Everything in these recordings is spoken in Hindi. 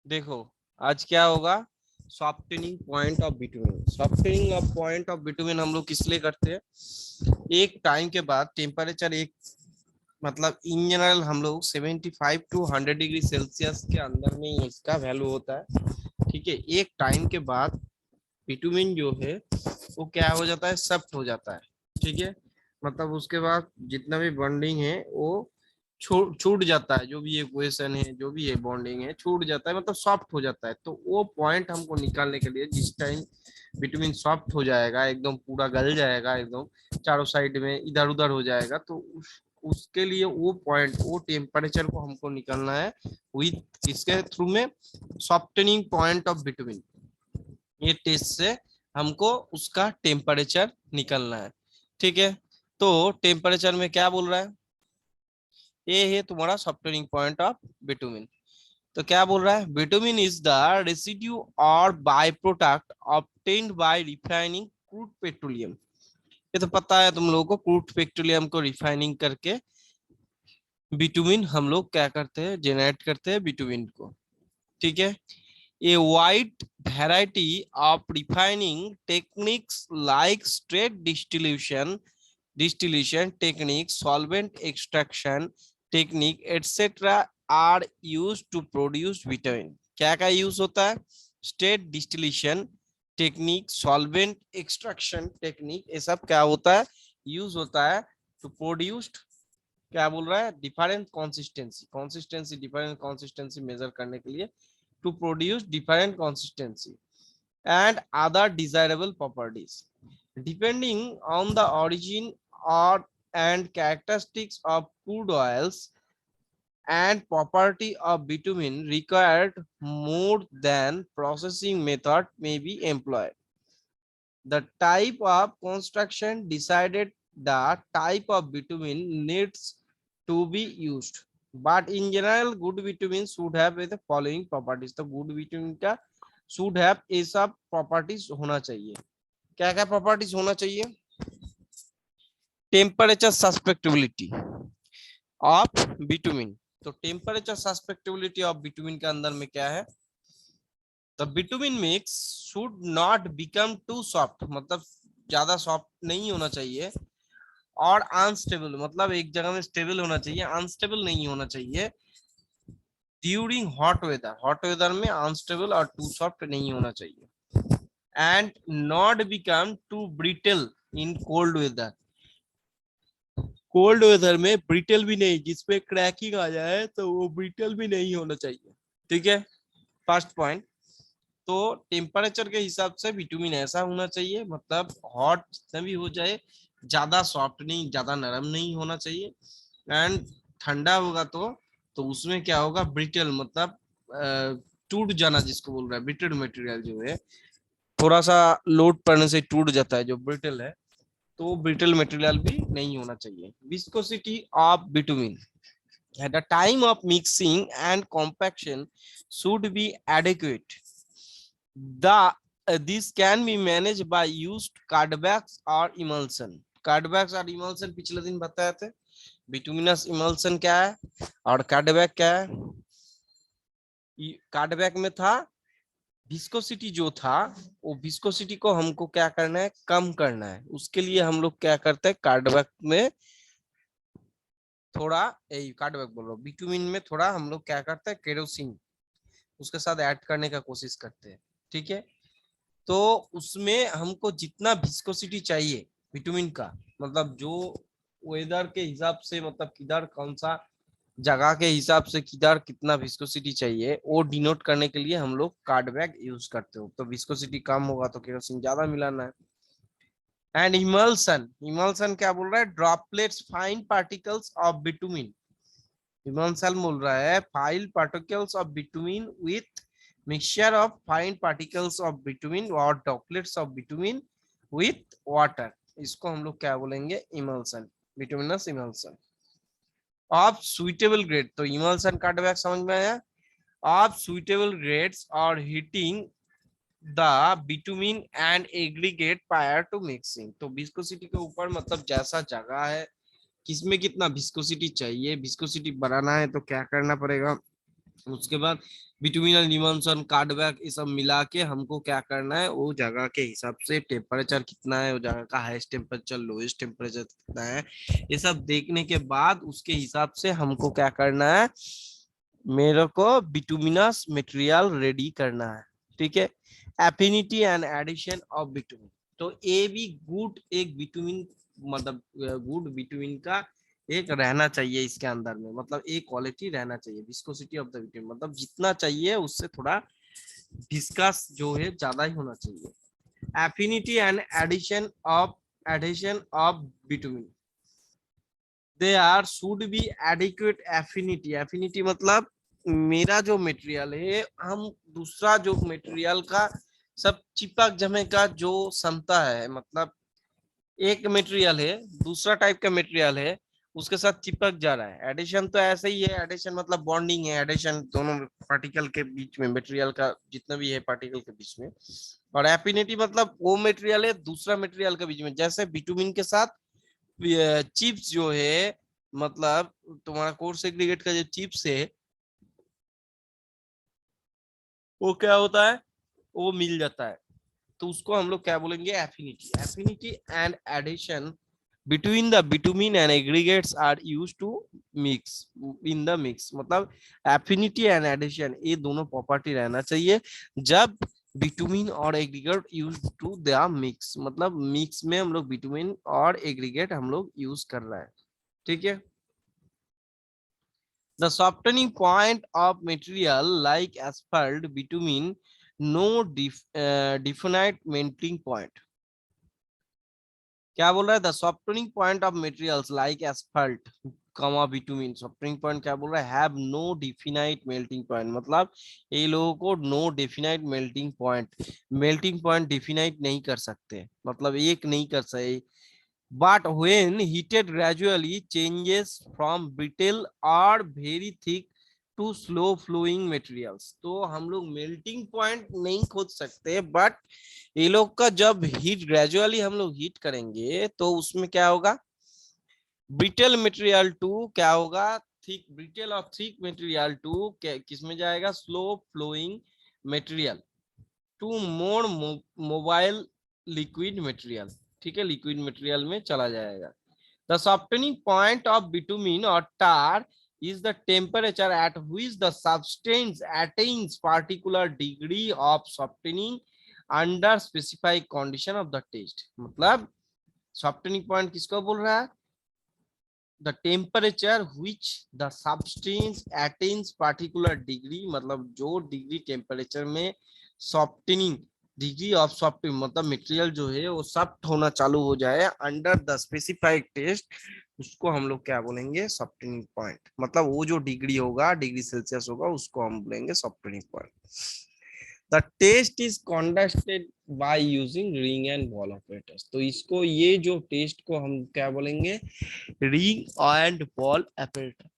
देखो आज क्या होगा, softening point of between. Softening of point of between हम लोग किस लिए करते हैं, एक टाइम के बाद टेम्परेचर एक मतलब इन जनरल हम लोग 75 टू 100 डिग्री सेल्सियस के अंदर में ही इसका वैल्यू होता है। ठीक है, एक टाइम के बाद बिटुमिन जो है वो क्या हो जाता है, सख्त हो जाता है। ठीक है, मतलब उसके बाद जितना भी बॉन्डिंग है वो छूट छूट जाता है, जो भी ये क्वेश्चन है, जो भी ये बॉन्डिंग है छूट जाता है, मतलब सॉफ्ट हो जाता है। तो वो पॉइंट हमको निकालने के लिए जिस टाइम बिटवीन सॉफ्ट हो जाएगा, एकदम पूरा गल जाएगा, एकदम चारों साइड में इधर उधर हो जाएगा, तो उसके लिए वो पॉइंट, वो टेम्परेचर को हमको निकालना है विथ इसके थ्रू में सॉफ्टनिंग पॉइंट ऑफ बिटवीन। ये टेस्ट से हमको उसका टेम्परेचर निकलना है। ठीक है, तो टेम्परेचर में क्या बोल रहा है, ये है तुम्हारा सॉफ्टनिंग पॉइंट ऑफ बिटुमिन। तो क्या बोल रहा है, बिटुमिन इज द रेसिड्यू और by product obtained by refining crude petroleum. ये तो पता है तुम लोगों को, क्रूड पेट्रोलियम को रिफाइनिंग करके बिटुमिन हम लोग क्या करते हैं, जेनरेट करते हैं बिटुमिन को। ठीक है, a wide variety of refining techniques like straight distillation technique, solvent extraction technique, etc. are used to produce vitamin। क्या क्या यूज होता है, straight distillation technique, solvent extraction technique, ये सब क्या होता है, यूज होता है टू प्रोड्यूस्ड, क्या बोल रहा है, different consistency, consistency different consistency measure करने के लिए, to produce different consistency and other desirable properties depending on the origin or and characteristics of crude oils and property of bitumen required more than processing method may be employed. The type of construction decided the type of bitumen needs to be used, but in general good bitumen should have the following properties। तो good bitumen का should have ये सब properties होना चाहिए। क्या क्या properties होना चाहिए, टेम्परेचर सस्पेक्टिबिलिटी ऑफ बिटुमिन। तो टेम्परेचर सस्पेक्टिबिलिटी ऑफ बिटुमिन के अंदर में क्या है, the bitumen mix should not become too soft, मतलब ज्यादा सॉफ्ट नहीं होना चाहिए, और अनस्टेबल मतलब एक जगह में स्टेबल होना चाहिए, अनस्टेबल नहीं होना चाहिए। ड्यूरिंग हॉट वेदर में अनस्टेबल और टू सॉफ्ट नहीं होना चाहिए। And not become too brittle in cold weather, cold weather में ब्रिटल भी नहीं, जिसमें क्रैकिंग आ जाए तो वो ब्रिटल भी नहीं होना चाहिए। ठीक है, फर्स्ट पॉइंट। तो टेम्परेचर के हिसाब से विटामिन ऐसा होना चाहिए, मतलब हॉट जितना भी हो जाए, ज्यादा सॉफ्ट नहीं, ज्यादा नरम नहीं होना चाहिए। एंड ठंडा होगा तो उसमें क्या होगा, ब्रिटल मतलब टूट जाना, जिसको बोल रहा है ब्रिटल मटेरियल जो है, थोड़ा सा लोड पड़ने से टूट जाता है जो ब्रिटल है, तो ब्रिटल मटेरियल भी नहीं होना चाहिए। Viscosity of bitumen at the time of mixing and compaction should be adequate। The this can be managed by used cardbacks or emulsion। कार्डबैक्स और इमल्सन पिछले दिन बताए थे, बिटुमिनस इमल्सन क्या है और कार्डबैक क्या है। कार्डबैक में था विस्कोसिटी जो था, वो विस्कोसिटी को हमको क्या करना है, कम करना है। उसके लिए हम लोग क्या करते हैं, कार्डबैक में थोड़ा, यही कार्डबैक बोल रहा हूँ, बिटुमिन में थोड़ा हम लोग क्या करते हैं, केरोसिन उसके साथ ऐड करने का कोशिश करते हैं। ठीक है, तो उसमें हमको जितना विस्कोसिटी चाहिए विटामिन का, मतलब जो वेदर के हिसाब से, मतलब किधर कौन सा जगह के हिसाब से किधर कितना विस्कोसिटी चाहिए, वो डिनोट करने के लिए हम लोग कार्डबैक यूज करते हो। तो विस्कोसिटी कम होगा तो केरोसिन ज्यादा मिलाना है। एंड इमल्सन, इमल्सन क्या बोल रहा है, droplets fine particles of bitumen. Emulsion बोल रहा है fine particles of bitumen with mixture of fine particles of bitumen or droplets of bitumen with water, इसको हम लोग क्या बोलेंगे, emulsion, bituminous emulsion of suitable grade. तो इमल्सन कार्डबैक समझ में आया, ऑफ सुइटेबल ग्रेड्स और heating the bitumen and aggregate prior to mixing. तो विस्कोसिटी के ऊपर, मतलब जैसा जगह है, किसमें कितना विस्कोसिटी चाहिए, विस्कोसिटी बढ़ाना है तो क्या करना पड़ेगा, उसके बाद बिटुमिनल डिमेंशन कार्डबैक ये सब मिला के हमको क्या करना है, वो जगह के हिसाब से टेम्परेचर कितना है, वो जगह का हाईएस्ट टेम्परेचर लोएस्ट टेम्परेचर कितना है, ये सब देखने के बाद उसके हिसाब से हमको क्या करना है, मेरे को बिटुमिनस मटेरियल रेडी करना है। ठीक है, affinity and addition of bitumen. तो ए भी गुड एक बिटुमिन, मतलब गुड बिटुमिन का एक रहना चाहिए इसके अंदर में, मतलब एक क्वालिटी रहना चाहिए, विस्कोसिटी ऑफ द बिटुमिन, मतलब जितना चाहिए उससे थोड़ा विस्कस जो है ज्यादा ही होना चाहिए। Affinity and addition of bitumen, they are should be adequate affinity. Affinity मतलब मेरा जो मटेरियल है, हम दूसरा जो मटेरियल का सब चिपक जमे का जो क्षमता है, मतलब एक मटेरियल है दूसरा टाइप का मटेरियल है उसके साथ चिपक जा रहा है। एडिशन तो ऐसे ही है, एडिशन मतलब बॉन्डिंग है, एडिशन दोनों पार्टिकल के बीच में, मटेरियल का जितना भी है पार्टिकल के बीच में। और एफिनिटी मतलब वो मटेरियल है दूसरा मटेरियल के बीच में, जैसे बिटुमिन के साथ चिप्स जो है, मतलब तुम्हारा कोर्स एग्रीगेट का जो चिप्स है वो क्या होता है, वो मिल जाता है, तो उसको हम लोग क्या बोलेंगे, affinity. Affinity and addition between the bitumen and aggregates are used to mix in the mix, मतलब एफिनिटी एंड एडिशन ये दोनों प्रॉपर्टी रहना चाहिए जब बिटुमिन और aggregate use to the mix, मतलब मिक्स में हम लोग बिटुमिन और एग्रीगेट हम लोग यूज कर रहे हैं। ठीक है, the softening point of material like asphalt bitumen no definite melting point। क्या बोल रहा है, the softening point of materials like asphalt comma bitumen, softening point क्या बोल रहा है, have no definite melting point, मतलब ये लोगों को no definite melting point definite नहीं कर सकते, मतलब एक नहीं कर सकते। But when heated gradually changes from brittle और very thick to slow flowing materials, तो हम लोग मेल्टिंग पॉइंट नहीं खोज सकते, बट ये लोग का जब हीट ग्रेजुअली हम लोग हीट करेंगे तो उसमें क्या होगा, ब्रिटल मटेरियल टू क्या होगा, थिक, ब्रिटल और थिक मटेरियल टू किस में जाएगा, slow flowing material to more mobile liquid material. ठीक है, लिक्विड मटेरियल में चला जाएगा। The softening point of bitumen और tar is the temperature at which the substance attains particular degree of softening under specified condition of the test। मतलब softening point किसको बोल रहा है, the temperature which the substance attains particular degree, मतलब जो डिग्री टेम्परेचर में softening, डिग्री ऑफ सॉफ्टनिंग मतलब मटेरियल जो है वो सॉफ्ट होना चालू हो जाए अंडर द स्पेसिफाइड टेस्ट, उसको हम लोग क्या बोलेंगे, सॉफ्टनिंग पॉइंट, मतलब वो जो डिग्री होगा, डिग्री सेल्सियस होगा, उसको हम बोलेंगे softening point. The test is conducted by using ring and ball operators, तो इसको ये जो टेस्ट को हम क्या बोलेंगे, ring and ball operator.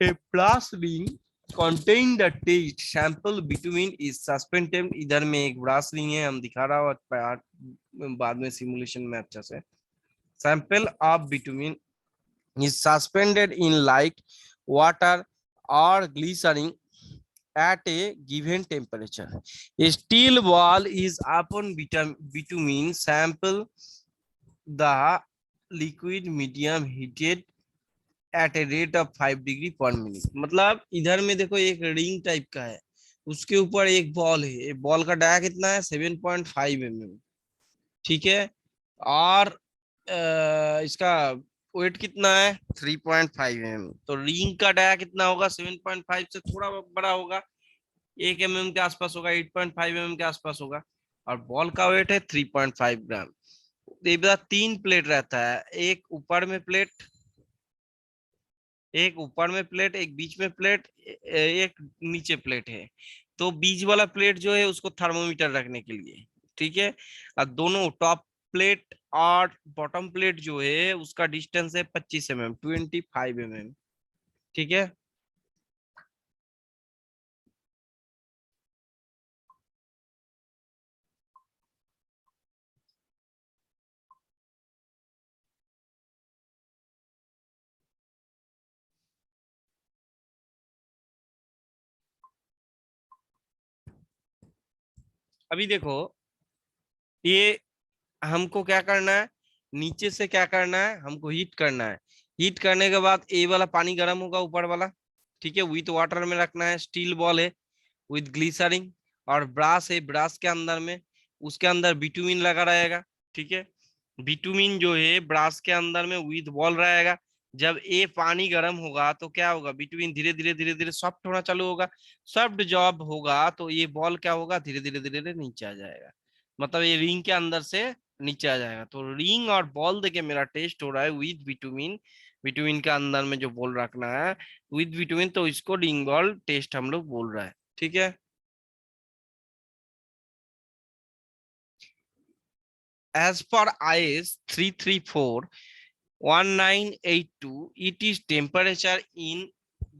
A brass ring contain the test sample between is suspended, इधर में एक ब्रास रिंग है, हम दिखा रहा हूँ बाद में सिमुलेशन में अच्छा से। Sample of bitumen is suspended in light water or glycerin at a given temperature. A steel ball is upon bitumen sample, the liquid medium heated at a rate of 5 degree per minute, मतलब इधर में देखो एक रिंग टाइप का है, उसके ऊपर एक बॉल है, बॉल का डाया कितना है, 7.5 mm। ठीक है, और इसका वेट कितना है, 3.5 mm, तो रिंग का डाया कितना होगा, 7.5 से थोड़ा बड़ा होगा, 1 mm के आसपास होगा, 8.5 mm के आसपास होगा, और बॉल का वेट है 3.5 ग्राम। ये बता, 3 प्लेट रहता है, एक ऊपर में प्लेट, एक ऊपर में प्लेट, एक बीच में प्लेट, एक नीचे प्लेट है, तो बीच वाला प्लेट जो है उसको थर्मोमीटर रखने के लिए। ठीक है, और दोनों टॉप प्लेट और बॉटम प्लेट जो है उसका डिस्टेंस है 25 mm, 25 mm। ठीक है, अभी देखो, ये हमको क्या करना है, नीचे से क्या करना है, हमको हीट करना है। हीट करने के बाद ये वाला पानी गर्म होगा, ऊपर वाला, ठीक है, विथ वाटर में रखना है। स्टील बॉल है विथ ग्लिसरिन, और ब्रास है, ब्रास के अंदर में, उसके अंदर बिटुमिन लगा रहेगा, ठीक है। बिटुमिन जो है ब्रास के अंदर में विथ बॉल रहेगा। जब ये पानी गर्म होगा तो क्या होगा, बिटुमिन धीरे धीरे सॉफ्ट होना चालू होगा। सॉफ्ट जब होगा तो ये बॉल क्या होगा, धीरे धीरे धीरे नीचे आ जाएगा, मतलब ये रिंग के अंदर से नीचे आ जाएगा। तो रिंग और बॉल देखिए मेरा टेस्ट हो रहा है विद बिटुमिन, बिटुमिन के अंदर में जो बॉल रखना है विद बिटुमिन, तो इसको रिंग बॉल टेस्ट हम लोग बोल रहा है, ठीक है। As per IS 334-1982, it is temperature in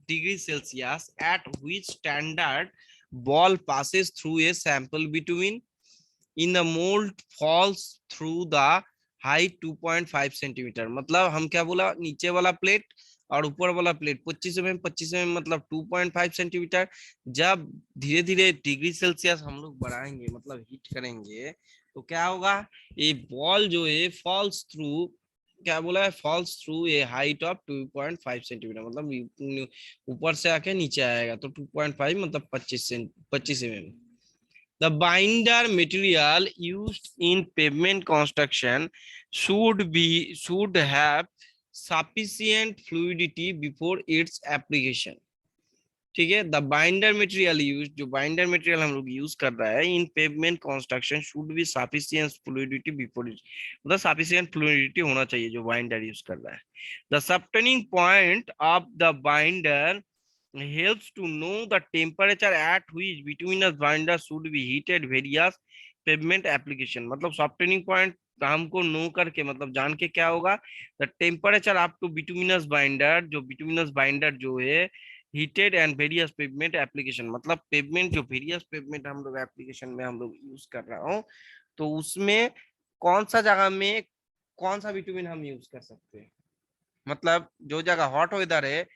degrees Celsius at which standard ball passes through a sample between in the mold falls through the height 2.5 centimetre. मतलब हम क्या बोला, नीचे वाला प्लेट और ऊपर वाला प्लेट 25 mm मतलब 2.5 सेंटीमीटर। जब धीरे धीरे डिग्री सेल्सियस हम लोग बढ़ाएंगे, मतलब हीट करेंगे, तो क्या होगा, ये बॉल जो है फॉल्स थ्रू, क्या बोला है, falls through a height of 2.5 centimetre, मतलब ऊपर से आके नीचे आएगा, तो 2.5 मतलब 25 mm। The binder material used in pavement construction should have sufficient fluidity before its application। ठीक है, द बाइंडर मटेरियल यूज, जो बाइंडर मटेरियल हम लोग यूज कर रहा है in pavement construction should be sufficient fluidity before it, मतलब सफिशिएंट फ्लूइडिटी होना चाहिए जो बाइंडर यूज कर रहा है। The softening point of the binder helps to know the temperature at which bituminous binder should be heated various pavement application। मतलब softening point हमको नो करके, मतलब जान के क्या होगा, the temperature up to bituminous binder, जो बिटुमिनस बाइंडर जो है heated and various pavement application, मतलब पेवमेंट जो वेरियस पेवमेंट हम लोग एप्लीकेशन में हम लोग यूज कर रहा हूँ, तो उसमें कौन सा जगह में कौन सा बिटुमिन हम यूज कर सकते हैं। मतलब जो जगह हॉट वेदर है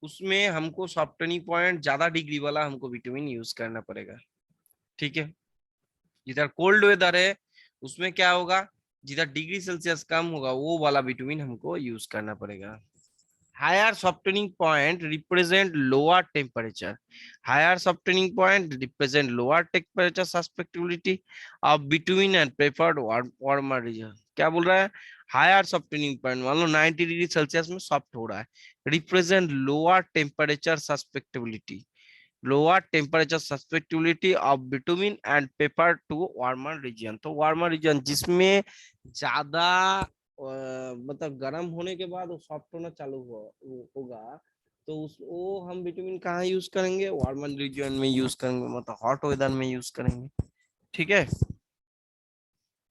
उसमें हमको सॉफ्टनिंग पॉइंट ज्यादा डिग्री वाला हमको विटामिन यूज करना पड़ेगा, ठीक है। जिधर कोल्ड वेदर है उसमें क्या होगा, जिधर डिग्री सेल्सियस कम होगा वो वाला विटामिन हमको यूज करना पड़ेगा। Higher softening point represent lower temperature. Higher softening point represent lower temperature susceptibility of between and preferred warmer region। क्या बोल रहा है, हायर सॉफ्टनिंग पॉइंट मान लो 90 डिग्री सेल्सियस में सॉफ्ट हो रहा है, represent lower temperature susceptibility, lower temperature susceptibility of bitumen and paper to warmer region. तो वार्मर रीजन जिसमें ज्यादा मतलब गर्म होने के बाद वो सॉफ्ट होना चालू होगा, तो उस वो हम विटामिन कहाँ यूज करेंगे, वार्मर रीजन में यूज करेंगे, मतलब हॉट वेदर में यूज करेंगे, ठीक है।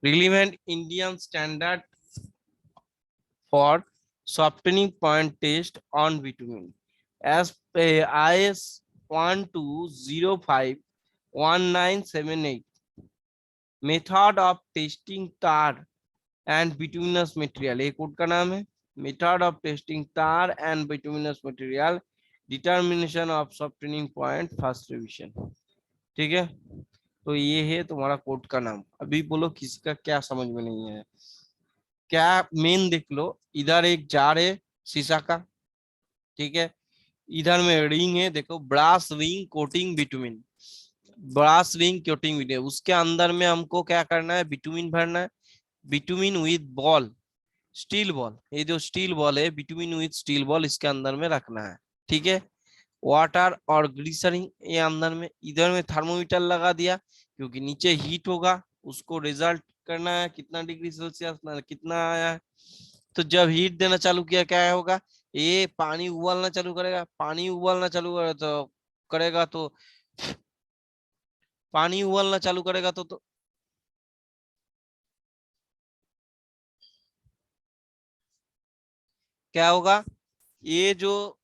Relevant Indian standard for softening point test on vitamin as IS 1205-1978 method of testing tar and bituminous material। एक कोड का नाम है मेथड ऑफ टेस्टिंग तार and bituminous material, determination of softening point, first revision, ठीक है। तो ये है तुम्हारा कोड का नाम। अभी बोलो किसी का क्या समझ में नहीं है, क्या मेन देख लो, इधर एक जार है शीशा का, ठीक है, इधर में रिंग है, देखो brass ring coating bitumen, brass ring coating bitumen, उसके अंदर में हमको क्या करना है, बिटुमिन भरना है, bitumen with ball, steel ball, ये जो स्टील बॉल है बिटुमिन विद स्टील बॉल इसके अंदर में रखना है, ठीक है। वाटर और ग्लिसरीन ये अंदर में, इधर में थर्मोमीटर लगा दिया क्योंकि नीचे हीट होगा, उसको रिजल्ट करना है कितना डिग्री सेल्सियस कितना आया है। तो जब हीट देना चालू किया क्या होगा, ये पानी उबलना चालू करेगा, पानी उबलना चालू करेगा तो पानी उबलना चालू करेगा तो क्या होगा, ये जो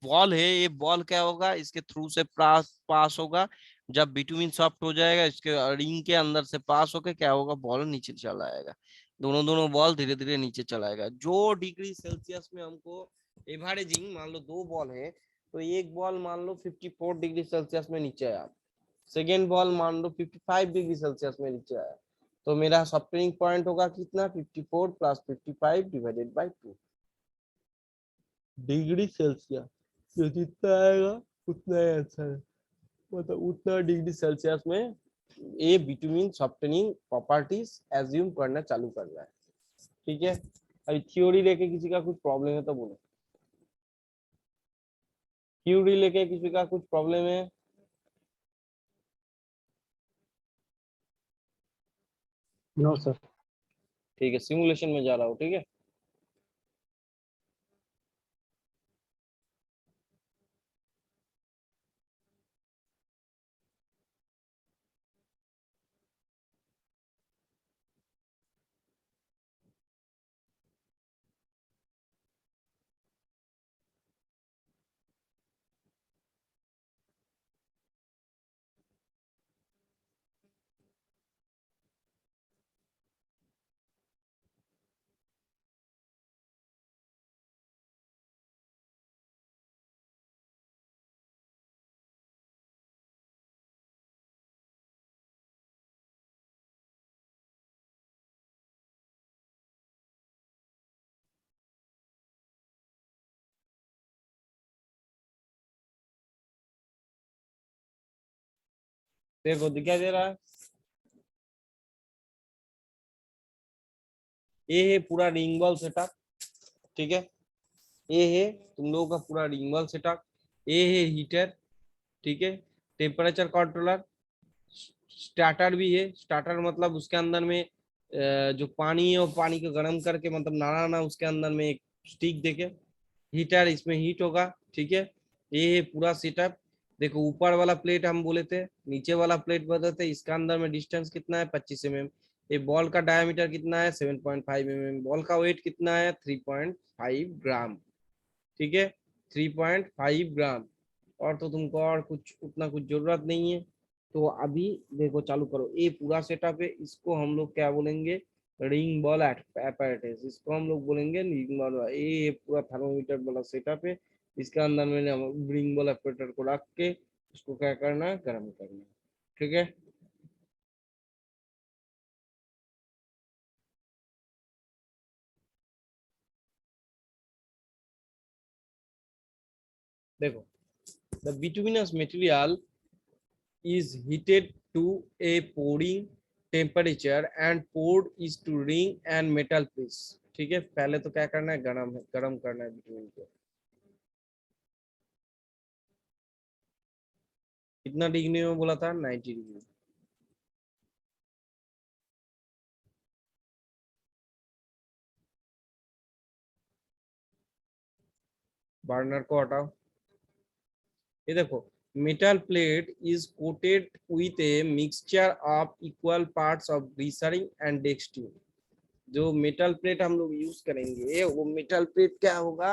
बॉल है ये बॉल क्या होगा, इसके थ्रू से पास होगा। जब बिटवीन सॉफ्ट हो जाएगा इसके रिंग के अंदर से पास होकर क्या होगा, बॉल नीचे चला आएगा, दोनों दोनों बॉल धीरे धीरे नीचे चला आएगा। जो डिग्री सेल्सियस में हमको एवरेजिंग मान लो दो बॉल है, तो एक बॉल मान लो 54 डिग्री सेल्सियस में नीचे आया, सेकेंड बॉल मान लो 55 डिग्री सेल्सियस में नीचे आया, तो मेरा सॉफ्टनिंग पॉइंट होगा कितना, 54 plus 55 divided by 2 degree Celsius. जो जितना आएगा उतना ही आंसर है, मतलब उतना डिग्री सेल्सियस में ए बिटवीन सॉफ्टनिंग प्रॉपर्टीज एज्यूम करना चालू कर रहा है। ठीक है, अभी थ्योरी लेके किसी का कुछ प्रॉब्लम है तो बोलो। थ्योरी लेके किसी का कुछ प्रॉब्लम है? No sir. ठीक है, सिमुलेशन में जा रहा हूँ। ठीक है, देखो दिखाई दे रहा है, ये है पूरा रिंग बॉल सेटअप। ठीक है, ये है तुम लोगों का पूरा रिंग बॉल सेटअप। ये है हीटर। ठीक है, टेम्परेचर कंट्रोलर, स्टार्टर भी है। स्टार्टर मतलब उसके अंदर में जो पानी है वो पानी को गर्म करके मतलब नाना ना उसके अंदर में एक स्टिक देके हीटर इसमें हीट होगा। ठीक है, ये है पूरा सेटअप। देखो ऊपर वाला प्लेट हम बोले थे, नीचे वाला प्लेट बोले थे, इसका अंदर में डिस्टेंस कितना है, 25 mm। ये बॉल का डायमीटर कितना है, 7.5 mm। बॉल का वेट कितना है, 3.5 ग्राम। ठीक है, 3.5 ग्राम। और तो तुमको और कुछ उतना कुछ जरूरत नहीं है। तो अभी देखो चालू करो, ये पूरा सेटअप है, इसको हम लोग क्या बोलेंगे, रिंग बॉल एपैरेटस। इसको हम लोग बोलेंगे रिंग बॉल। ये पूरा थर्मोमीटर वाला सेटअप है, इसके अंदर मैंने रिंग बॉल एपैरेटर को रख के उसको क्या करना है, गर्म करना है। ठीक है, देखो the bituminous material is heated to a pouring temperature and poured is to ring and metal piece। ठीक है, पहले तो क्या करना है, गरम करना है बिटवीन को। कितना डिग्री में बोला था, 90 डिग्री। बर्नर को हटाओ। ये देखो, metal plate is coated with a mixture of equal parts of glycerin and dextrin। जो मेटल प्लेट हम लोग यूज करेंगे वो मेटल प्लेट क्या होगा,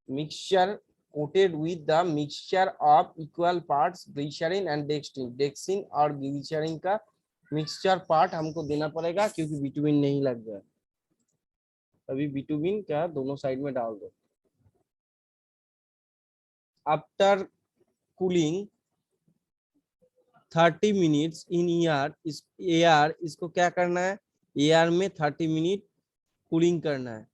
mixture coated with the mixture of equal parts glycerine and dextrin. Dextrin और ग्लिसरीन का मिक्सचर पार्ट हमको देना पड़ेगा, क्योंकि बिटुमिन नहीं लग गया। अभी बिटुमिन क्या दोनों साइड में डाल दो। After cooling 30 minutes in air, इस एयर इसको क्या करना है, एयर में 30 मिनट कूलिंग करना है।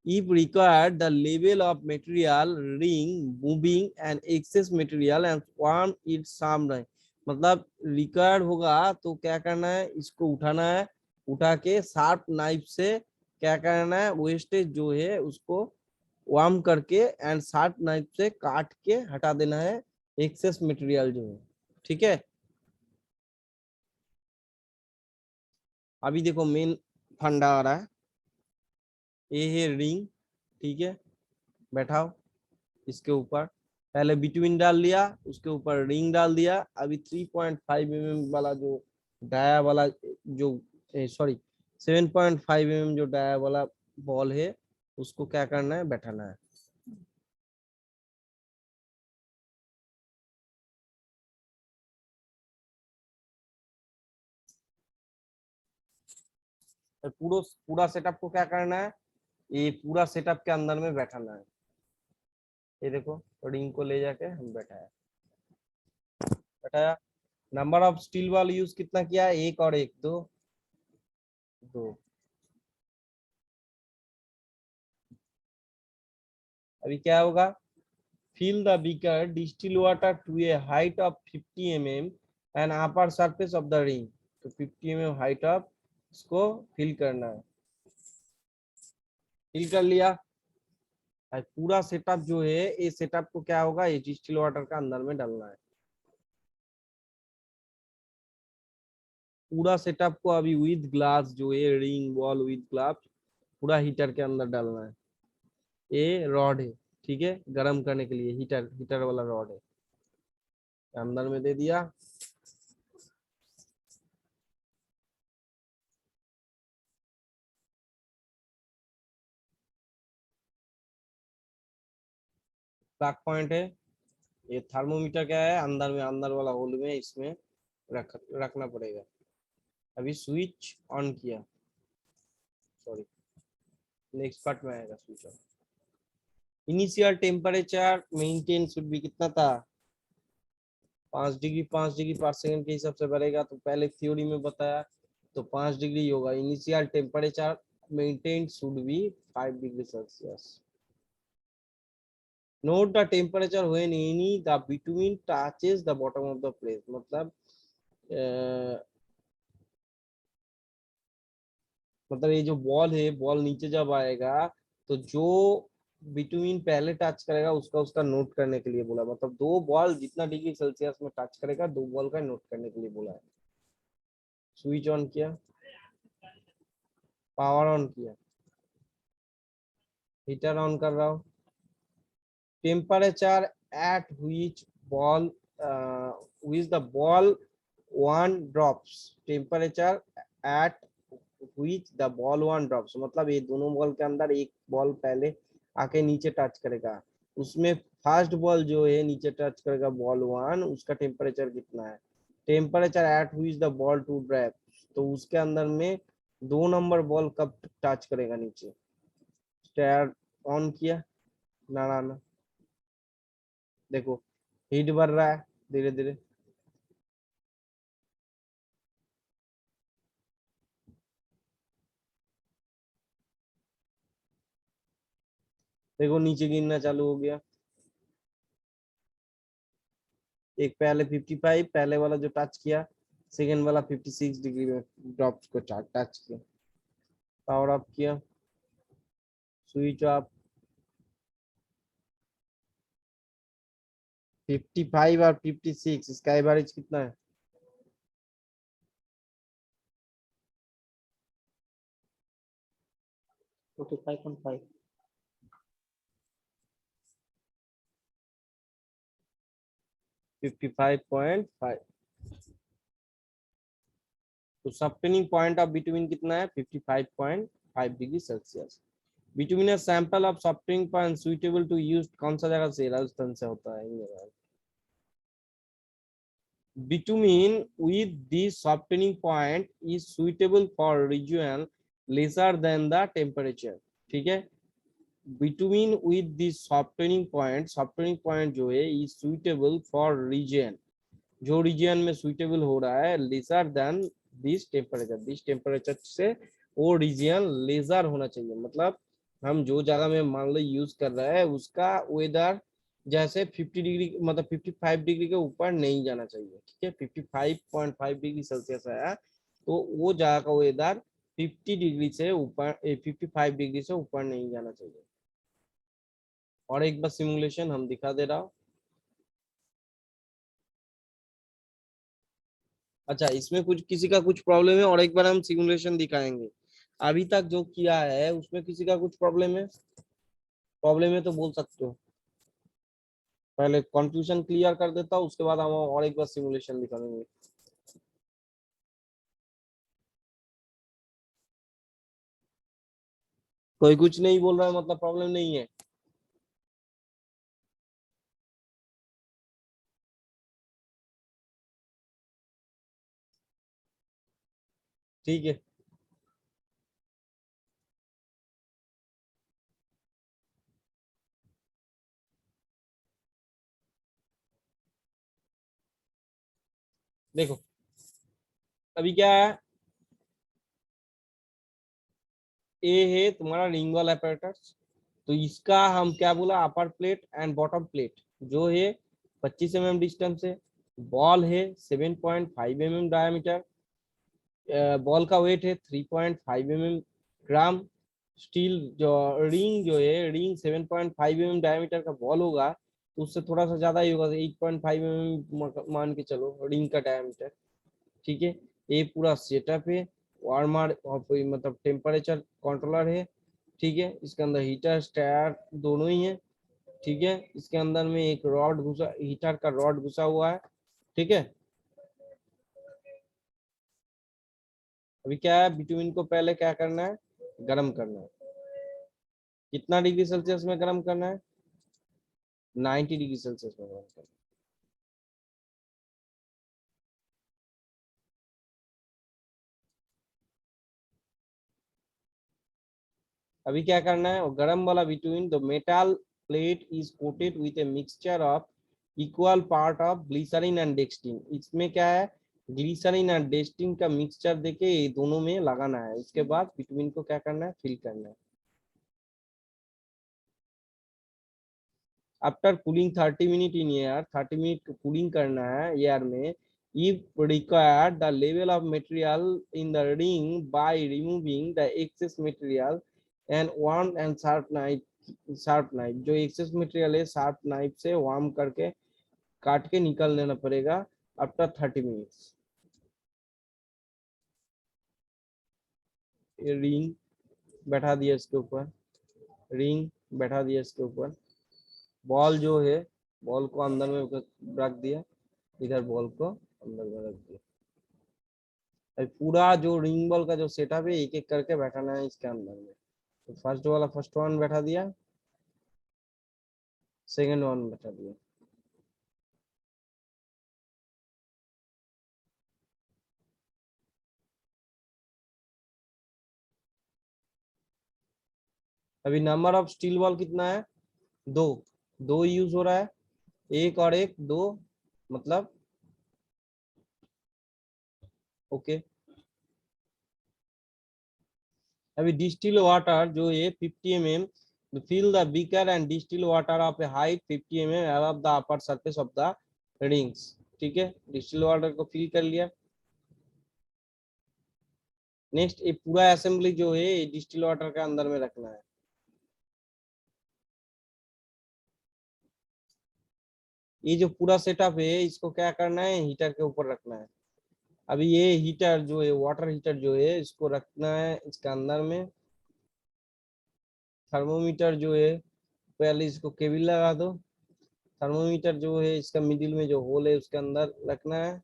If required, the level of material ring moving and excess material and warm it some। मतलब रिक्वायर्ड होगा तो क्या करना है, इसको उठाना है, उठा के शार्प नाइफ से क्या करना है, वेस्टेज जो है उसको वार्म करके एंड शार्प नाइफ से काट के हटा देना है एक्सेस मटेरियल जो है। ठीक है, अभी देखो मेन फंडा आ रहा है, ये है रिंग। ठीक है, बैठाओ इसके ऊपर, पहले बिटवीन डाल लिया, उसके ऊपर रिंग डाल दिया। अभी 3.5 mm वाला जो डाया वाला जो सॉरी 7.5 mm जो डाया वाला बॉल है उसको क्या करना है, बैठाना है। पूरा पूरा सेटअप को क्या करना है, ये पूरा सेटअप के अंदर में बैठाना है। ये देखो रिंग को ले जाके हम बैठाया, बैठाया। Number of steel ball use कितना किया है? एक और एक, दो, दो। अभी क्या होगा? fill the beaker distill water to a height of 50 mm and upper surface of the ring। तो 50 mm हाइट ऑफ इसको फिल करना है। फिल कर लिया। और पूरा सेटअप जो है, ये सेटअप को क्या होगा, ये डिस्टिल वाटर का अंदर में डालना है। पूरा सेटअप को अभी विद ग्लास जो है, रिंग बॉल विद ग्लास, पूरा हीटर के अंदर डालना है। ये रॉड है, ठीक है, गर्म करने के लिए हीटर, हीटर वाला रॉड है, अंदर में दे दिया। प्लग पॉइंट है। ये थर्मोमीटर क्या है, अंदर में, अंदर वाला होल में, इसमें रखना पड़ेगा। अभी स्विच ऑन किया, सॉरी, नेक्स्ट पार्ट में आएगा switch on. Initial temperature maintain should be कितना था? 5 डिग्री, 5 डिग्री पर सेकंड के हिसाब से बढ़ेगा, तो पहले थ्योरी में बताया, तो 5 डिग्री होगा। Initial temperature maintain should be 5 degree Celsius. Note the temperature when any the between touches the bottom of the plate. मतलब ये जो बॉल है, बॉल नीचे जब आएगा, तो जो बिटवीन पहले टच करेगा उसका उसका नोट करने के लिए बोला। मतलब दो बॉल जितना डिग्री सेल्सियस में टच करेगा, दो बॉल का नोट करने के लिए बोला है। स्विच ऑन किया, पावर ऑन किया, हीटर ऑन कर रहा हूँ। Temperature at which ball which the ball one drops. Temperature at which the ball one drops, मतलब ये दोनों बॉल के अंदर एक बॉल पहले आके नीचे टच करेगा, उसमें फर्स्ट बॉल जो है नीचे टच करेगा बॉल वन, उसका टेम्परेचर कितना है? Temperature at which the ball to drop, तो उसके अंदर में 2 नंबर बॉल कब टच करेगा नीचे। स्टार ऑन किया, ना ना ना, देखो हीट बढ़ रहा है धीरे धीरे। देखो नीचे गिरना चालू हो गया। एक पहले 55, पहले वाला जो टच किया, सेकेंड वाला 56 डिग्री में ड्रॉप को टच किया। पावर ऑफ किया, स्विच ऑफ। 55 और 56, इसका एवरेज कितना है? 45.5। 55.5। तो सबटेनिंग पॉइंट ऑफ बिटवीन कितना है? 55.5 degree Celsius. Between a sample of softening point suitable to use, कौन सा जगह से? राजस्थान से होता है। Bitumen with this softening point is suitable for region lesser than the temperature। ठीक है, between with this softening point, softening point जो है इज सुइटेबल फॉर रीजन, जो रीजन में सुइटेबल हो रहा है, लेसर देन दिस टेम्परेचर से वो रीजन लेजर होना चाहिए। मतलब हम जो जगह में मान लो यूज कर रहे हैं, उसका वेदर जैसे 50 डिग्री, मतलब 55 डिग्री के ऊपर नहीं जाना चाहिए। ठीक है, 55.5 डिग्री सेल्सियस है, तो वो जगह का वेदर 50 डिग्री से ऊपर, 55 डिग्री से ऊपर नहीं जाना चाहिए। और एक बार सिमुलेशन हम दिखा दे रहा हूँ। अच्छा, इसमें कुछ किसी का कुछ प्रॉब्लम है, और एक बार हम सिमुलेशन दिखाएंगे। अभी तक जो किया है उसमें किसी का कुछ प्रॉब्लम है? प्रॉब्लम है तो बोल सकते हो। पहले कंफ्यूजन क्लियर कर देता हूँ, उसके बाद हम और एक बार सिमुलेशन दिखाएंगे। कोई कुछ नहीं बोल रहा है, मतलब प्रॉब्लम नहीं है। ठीक है, देखो अभी क्या है, ए है तुम्हारा रिंग वाला apparatus, तो इसका हम क्या बोला, अपर प्लेट एंड बॉटम प्लेट जो है 25 mm डिस्टेंस है, बॉल है 7.5 mm डायमीटर, बॉल का वेट है 3.5 mm ग्राम, स्टील जो रिंग जो है, रिंग 7.5 mm डायमीटर का बॉल होगा तो उससे थोड़ा सा ज्यादा ही होगा, 8.5 mm मान के चलो रिंग का डायमीटर। ठीक है, ये पूरा सेटअप है, वार्मर और मतलब टेम्परेचर कंट्रोलर है। ठीक है, इसके अंदर हीटर स्टार दोनों ही है। ठीक है, इसके अंदर में एक रॉड घुसा, हीटर का रॉड घुसा हुआ है। ठीक है, अभी क्या है, बिटवीन को पहले क्या करना है, गर्म करना है। कितना डिग्री सेल्सियस में गर्म करना है, 90 डिग्री सेल्सियस में गर्म करना है। अभी क्या करना है, वो गरम वाला between the metal plate is coated with a mixture of equal part of glycerin and dextrin. इसमें क्या है, ग्लिसरीन एंड डेक्सटिन का मिक्सचर देके ये दोनों में लगाना है, उसके बाद बिटवीन को क्या करना है, फिल करना है। After cooling 30 minute in air, 30 minute cooling करना है एयर में। if required the level of material in the ring by removing the excess material and warm and sharp knife जो excess material है sharp knife से वार्म करके काट के निकाल देना पड़ेगा आफ्टर 30 मिनट्स। रिंग बैठा दिया इसके ऊपर, रिंग बैठा दिया इसके ऊपर, बॉल जो है बॉल को अंदर में रख दिया, इधर बॉल को अंदर में रख दिया। अब पूरा जो रिंग बॉल का जो सेटअप है एक एक करके बैठाना है इसके अंदर में। तो फर्स्ट वाला फर्स्ट वन बैठा दिया, सेकंड वन बैठा दिया। अभी नंबर ऑफ स्टील बॉल कितना है, दो, दो यूज हो रहा है, एक और एक दो, मतलब ओके। अभी डिस्टिल वाटर जो है 50 mm, fill the beaker and distill water of a height 50 mm above the upper surface of the rings। ठीक है, डिस्टिल वाटर को फिल कर लिया। नेक्स्ट ये पूरा असेंबली जो है डिस्टिल वाटर के अंदर में रखना है। ये जो पूरा सेटअप है इसको क्या करना है, हीटर के ऊपर रखना है। अभी ये हीटर जो है, वाटर हीटर जो है, इसको रखना है इसके अंदर में। थर्मोमीटर जो है, पहले इसको केबिल लगा दो। थर्मोमीटर जो है इसका मिडिल में जो होल है उसके अंदर रखना है।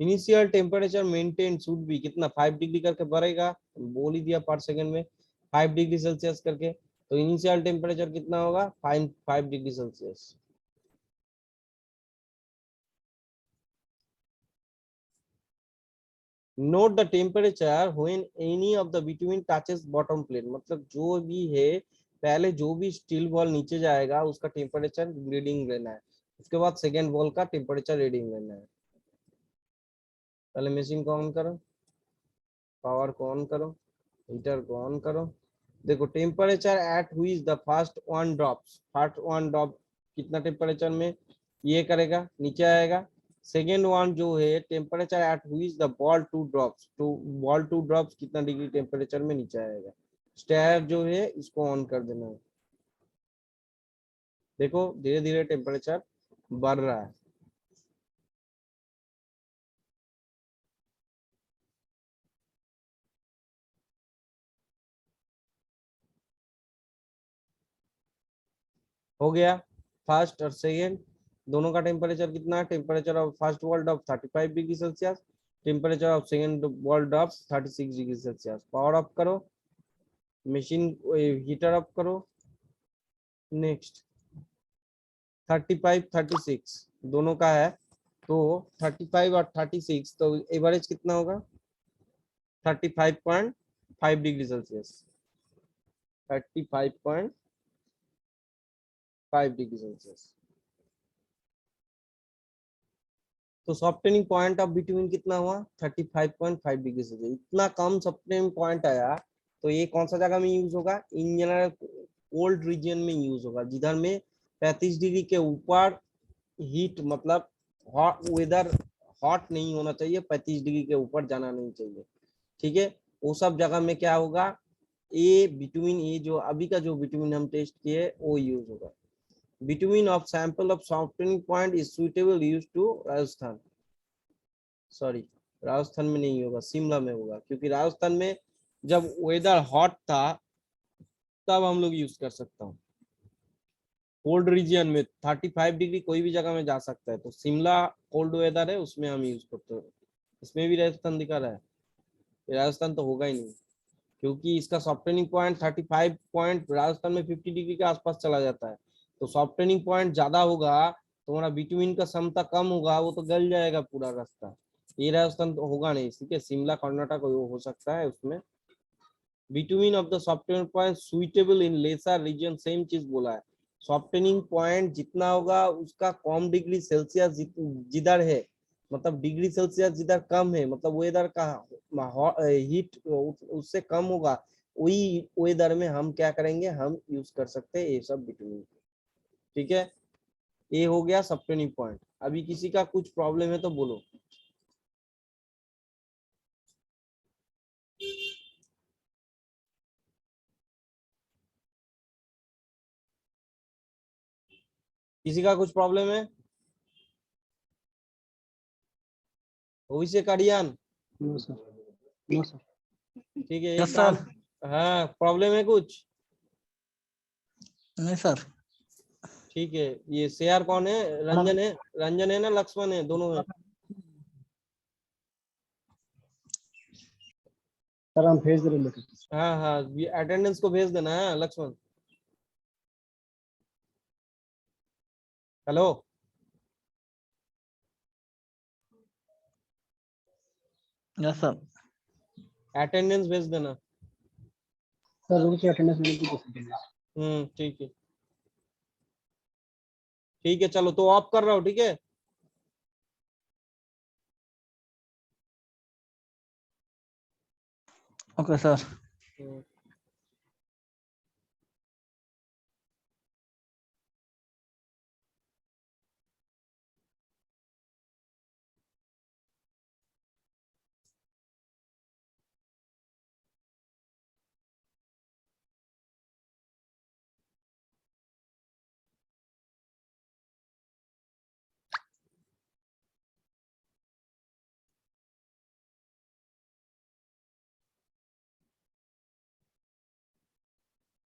Initial temperature maintain should be कितना, 5 डिग्री करके बढ़ेगा, बोल ही दिया पर सेकंड में 5 डिग्री सेल्सियस करके। तो इनिशियल टेम्परेचर कितना होगा, 5 degree Celsius. Note the temperature when any of the between touches bottom plate, मतलब जो भी है पहले जो भी स्टील बॉल नीचे जाएगा उसका टेम्परेचर रीडिंग लेना है, उसके बाद सेकेंड बॉल का टेम्परेचर रीडिंग लेना है। पहले मशीन को ऑन करो, पावर को ऑन करो, हीटर को ऑन करो। देखो temperature at which the first one drops, first one drop कितना टेम्परेचर में ये करेगा, नीचे आएगा। सेकेंड वन जो है temperature at which the ball to drops, two ball to drops कितना डिग्री टेम्परेचर में नीचे आएगा। स्टेयर जो है इसको ऑन कर देना है। देखो धीरे धीरे टेम्परेचर बढ़ रहा है। हो गया, फर्स्ट और सेकेंड दोनों का टेम्परेचर कितना है, temperature of first world of 35 degree Celsius, temperature of second world of 36 degree Celsius. Power of करो, मशीन हीटर ऑफ करो। नेक्स्ट 35 36 दोनों का है, तो 35 और 36 तो एवरेज कितना होगा, 35.5 डिग्री सेल्सियस, 35.5 5 डिग्री सेल्सियस। तो सॉफ्टनिंग पॉइंट ऑफ बिटवीन कितना हुआ 35.5 डिग्री सेल्सियस। इतना कम सॉफ्टनिंग पॉइंट आया तो ये कौन सा जगह में यूज होगा, इन जनरल कोल्ड रीजन में यूज होगा, जिधर में 35 डिग्री के ऊपर हीट मतलब हॉट वेदर हॉट नहीं होना चाहिए, 35 डिग्री के ऊपर जाना नहीं चाहिए, ठीक है। वो सब जगह में क्या होगा, ए बिटवीन, ये जो अभी का जो बिटवीन हम टेस्ट किए वो यूज होगा। Between of sample of softening point is suitable use to Rajasthan, sorry Rajasthan में नहीं होगा, शिमला में होगा, क्योंकि राजस्थान में जब वेदर हॉट था तब हम लोग यूज कर सकता हूँ। कोल्ड रीजन में 35 डिग्री कोई भी जगह में जा सकता है, तो शिमला कोल्ड वेदर है उसमें हम यूज करते हैं। इसमें भी राजस्थान दिखा रहा है, राजस्थान तो होगा ही नहीं, क्योंकि इसका सॉफ्टनिंग पॉइंट 35 पॉइंट राजस्थान में 50 डिग्री के आसपास चला जाता है। तो सॉफ्टनिंग पॉइंट ज्यादा होगा, तुम्हारा बिटवीन का क्षमता कम होगा, वो तो गल जाएगा पूरा रास्ता। ये राजस्थान तो होगा नहीं, ठीक है, शिमला कर्नाटक हो सकता है उसमें। Between of the softening point suitable in lesser region, same चीज बोला है। सॉफ्टनिंग पॉइंट जितना होगा उसका कम डिग्री सेल्सियस जिधर है, मतलब डिग्री सेल्सियस जिधर कम है, मतलब वेदर का हीट उससे कम होगा, वही वेदर में हम क्या करेंगे, हम यूज कर सकते हैं ये सब बिटवीन, ठीक है। ये हो गया सॉफ्टनिंग पॉइंट। अभी किसी का कुछ प्रॉब्लम है तो बोलो। किसी का कुछ प्रॉब्लम है, अभिषेक अड़ियान, नो सर, नो सर। ठीक है, एक यस काम, सर। हाँ प्रॉब्लम है कुछ, नहीं सर। ठीक है। ये शेयर कौन है, रंजन है, रंजन है ना लक्ष्मण है, दोनों है। सर हम भेज दे रहे हैं। हाँ हाँ, अटेंडेंस को भेज देना है Laxman. Hello, yes sir. Attendance भेज देना। सर रुक से अटेंडेंस मैंने की। ठीक है, ठीक है, चलो तो ऑफ कर रहा हूँ, ठीक है। Okay sir. हम्म।